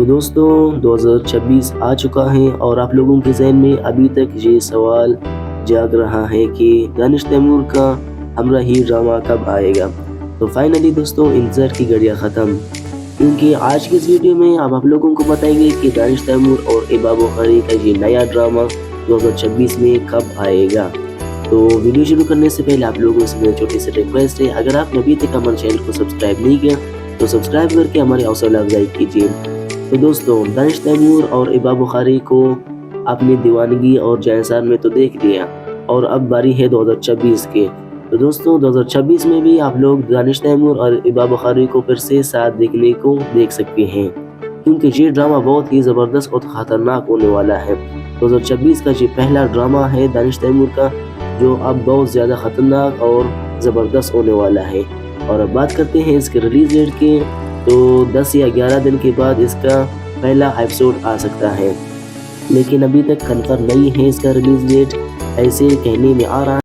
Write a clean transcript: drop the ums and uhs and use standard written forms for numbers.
تو دوستوں 2026 آ چکا ہے اور آپ لوگوں کے ذہن میں ابھی تک یہ سوال جاگ رہا ہے کہ دانش تیمور کا ہمراہی ڈرامہ کب آئے گا۔ تو فائنلی دوستوں انتظار کی گھڑیاں ختم، کیونکہ آج کی اس ویڈیو میں آپ لوگوں کو بتائیں گے کہ دانش تیمور اور ایبا بخاری کا یہ نیا ڈرامہ 2026 میں کب آئے گا۔ تو ویڈیو شروع کرنے سے پہلے آپ لوگوں سے میری چھوٹی سی ریکویسٹ ہے، اگر آپ نے ابھی تک ہمارے چینل کو سبسکرائب نہیں کیا تو سبسکرائب کر کے ہماری حوصلہ افزائی کیجیے۔ تو دوستوں دانش تیمور اور ایبا بخاری کو اپنی دیوانگی اور جائنسار میں تو دیکھ لیا، اور اب باری ہے 2026 کے۔ تو دوستوں 2026 میں بھی آپ لوگ دانش تیمور اور ایبا بخاری کو پھر سے ساتھ دیکھنے کو دیکھ سکتے ہیں، کیونکہ یہ ڈرامہ بہت ہی زبردست اور خطرناک ہونے والا ہے۔ 2026 کا یہ پہلا ڈرامہ ہے دانش تیمور کا، جو اب بہت زیادہ خطرناک اور زبردست ہونے والا ہے۔ اور اب بات کرتے ہیں اس کے ریلیز ڈیٹ کی، تو 10 یا 11 دن کے بعد اس کا پہلا ایپیسوڈ آ سکتا ہے، لیکن ابھی تک کنفرم نہیں ہے اس کا ریلیز ڈیٹ، ایسے کہنے میں آ رہا ہے۔